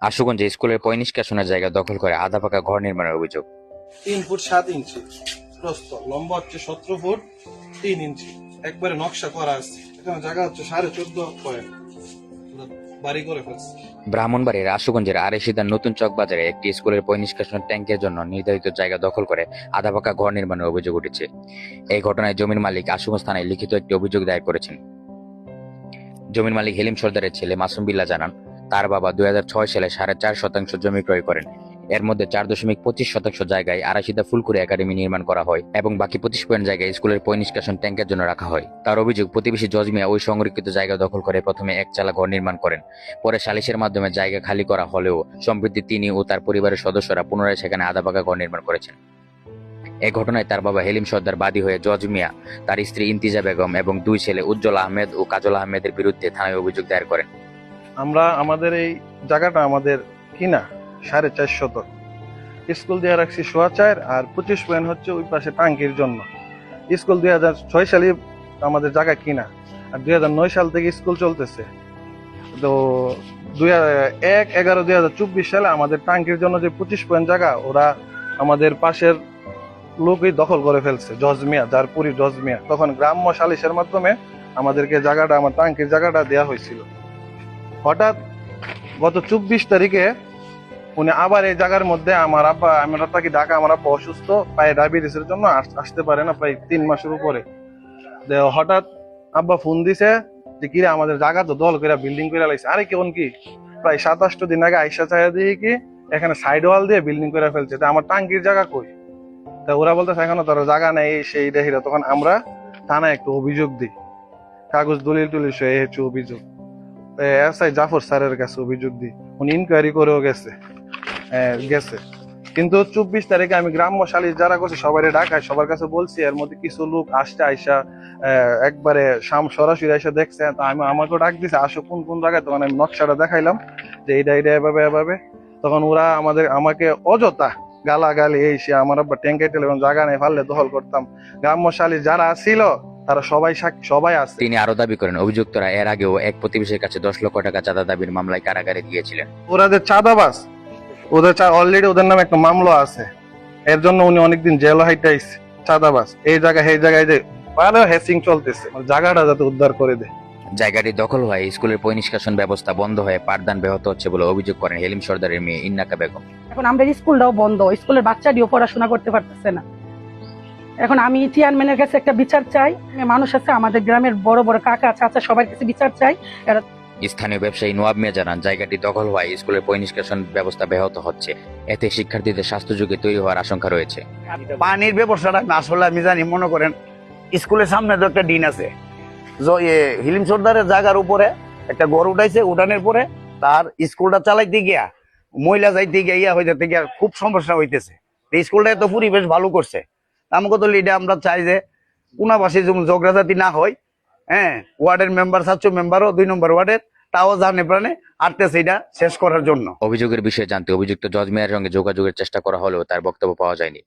আশুগঞ্জে স্কুলের পয়ঃনিষ্কাশনের জায়গা দখল করে আধা পাকা ঘর নির্মাণের অভিযোগ। 3 ফুট 7 ইঞ্চি প্রস্থ, লম্বা হচ্ছে 17 ফুট 3 ইঞ্চি, একবারে নকশা করা আছে। এখানে জায়গা হচ্ছে 14.5 পয়েন্ট, বাড়ি করে ফেলছে। ব্রাহ্মণবাড়িয়ার আশুগঞ্জের আরেশিদার নতুন চক বাজারে একটি স্কুলের পয়ঃনিষ্কাশন ট্যাঙ্কের জন্য নির্ধারিত জায়গা দখল করে আধা পাকা ঘর নির্মাণের অভিযোগ উঠেছে। এই ঘটনায় জমির মালিক আশুগঞ্জ থানায় লিখিত একটি অভিযোগ দায়ের করেছেন। জমির মালিক হেলিম সর্দারের ছেলে মাসুম বিল্লাহ জানান, তার বাবা 2006 সালে 4.5 শতাংশ জমি ক্রয় করেন। এর মধ্যে 4.25 শতাংশ জায়গায় আরাশিদা ফুলকুরি একাডেমি নির্মাণ করা হয় এবং বাকি 25 জায়গায় স্কুলের পয়ঃনিষ্কাশন ট্যাঙ্কের জন্য রাখা হয়। তার অভিযোগ, প্রতিবেশী জজমিয়া ওই সংরক্ষিত জায়গা দখল করে প্রথমে একচালা ঘর নির্মাণ করেন। পরে সালিশের মাধ্যমে জায়গা খালি করা হলেও সম্প্রতি তিনি ও তার পরিবারের সদস্যরা পুনরায় সেখানে আধা পাকা ঘর নির্মাণ করেছেন। এই ঘটনায় তার বাবা হেলিম সর্দার বাদী হয়ে জজ মিয়া, তার স্ত্রী ইন্তিজা বেগম এবং 2 ছেলে উজ্জ্বল আহমেদ ও কাজল আহমেদের বিরুদ্ধে থানায় অভিযোগ দায়ের করেন। আমাদের এই জায়গাটা আমাদের কিনা 4.5 শতক। স্কুল দিয়ে রাখছি 4.25 আর 25 পয়েন্ট হচ্ছে ওই পাশে টাঙ্কির জন্য। স্কুল 2006 সালে আমাদের জায়গা কিনা, আর 2009 সাল থেকে স্কুল চলতেছে। তো 1/11/2024 সালে আমাদের টাঙ্কির জন্য যে 25 পয়েন্ট জায়গা ওরা আমাদের পাশের লোকই দখল করে ফেলছে, জজমিয়া, যার পুরি জজমিয়া। তখন গ্রাম্য সালিশের মাধ্যমে আমাদেরকে জায়গাটা, আমার টাঙ্কির জায়গাটা দেওয়া হয়েছিল। হঠাৎ গত 24 তারিখে উনি আবার এই জায়গার মধ্যে আমার আব্বা, আমরা থাকি ঢাকা, আমার আব্বা অসুস্থ, পায়ে ডায়াবেটিসের জন্য আসতে পারে না প্রায় 3 মাসের উপরে। হঠাৎ আব্বা ফোন দিছে যে কিরে আমাদের জায়গা তো দল করে বিল্ডিং করে লাগছে। আরে কেমন কি, প্রায় 27 দিন আগে আইসা চাইয়া দিয়ে কি এখানে সাইড ওয়াল দিয়ে বিল্ডিং করে ফেলছে। তা আমার টাঙ্কির জায়গা কই? তা ওরা বলতেছে এখনো তার জায়গা নেই, সেই দেখিরা। তখন আমরা থানায় একটু অভিযোগ দিই, কাগজ দলিল টলিল সে হচ্ছে অভিযোগ। এসআই জাফর স্যারের কাছে অভিযোগ দিই, উনি ইনকোয়ারি করেও গেছে। কিন্তু 24 তারিখে আমি গ্রাম্য সালিশ যারা করছি সবাই ঢাকায়, সবার কাছে বলছি। এর মধ্যে কিছু লোক আসছে, আইসা একবারে সরাসরি আইসা দেখছে। তো আমাকেও ডাক দিছে, আসো কোন কোন জায়গায়। তখন আমি নকশাটা দেখাইলাম যে এইটা এভাবে এভাবে। তখন ওরা আমাকে অযথা গালাগালি, এই সে, আমার আব্বা ট্যাঙ্কে টেলিফোন জায়গা নেই, পারলে দখল করতাম। গ্রাম্য সালিশ যারা ছিল তারা সবাই আছে। তিনি আরো দাবি করেন, অভিযুক্তরা এর আগেও এক প্রতিবেশীর কাছে 10 লক্ষ টাকা চাঁদা দাবির মামলায় কারাগারে গিয়েছিলেন। ওরা যে চাঁদাবাজ, অলরেডি ওদের নামে একটা মামলা আছে। এর জন্য উনি অনেকদিন জেল হাইটাইছে। চাঁদাবাজ এই জায়গায় যে হ্যাসিং চলতেছে, জায়গাটা যাতে উদ্ধার করে দেয়। জায়গাটি দখল হয়, স্কুলের পয়ঃনিষ্কাশন ব্যবস্থা বন্ধ হয়ে পাঠদান ব্যাহত হচ্ছে বলে অভিযোগ করেন হেলিম সর্দারের মেয়ে ইন্নাকা বেগম। এখন আমরা স্কুলটাও বন্ধ, স্কুলের বাচ্চাটিও পড়াশোনা করতে পারতেছে না। এখন আমি চেয়ারম্যানের কাছে একটা বিচার চাই। মানুষ আছে আমাদের গ্রামের, বড় বড় কাকা চাচা, সবার কাছে বিচার চাই। স্থানীয় ব্যবসায়ী নোয়াব মিয়া জানান, জায়গাটি দখল হওয়ায় স্কুলের পয়ঃনিষ্কাশন ব্যবস্থা ব্যাহত হচ্ছে। এতে শিক্ষার্থীদের স্বাস্থ্য ঝুঁকি তৈরি হওয়ার আশঙ্কা রয়েছে। পানির ব্যবস্থাটা আসলে আমি জানি, মনে করেন স্কুলের সামনে তো একটা ডিন আছে, হিলিম সর্দারের জায়গার উপরে একটা গড় উঠাইছে, উঠানের পরে তার স্কুলটা চালাইতে গিয়া মহিলা যাইতে গিয়া হইতে গিয়া খুব সমস্যা হইতেছে। স্কুলটা এত পরিবেশ ভালো করছে, আমাকে তো লিডে আমরা চাই যে পুনাবাসী ঝগড়াঝাটি না হয়। হ্যাঁ, ওয়ার্ডের মেম্বার, 7 মেম্বারও 2 নম্বর ওয়ার্ডের, তাও জানে প্রাণে আটতেছে এটা শেষ করার জন্য। অভিযোগের বিষয়ে জানতে অভিযুক্ত জজ মেয়ার সঙ্গে যোগাযোগের চেষ্টা করা হলেও তার বক্তব্য পাওয়া যায়নি।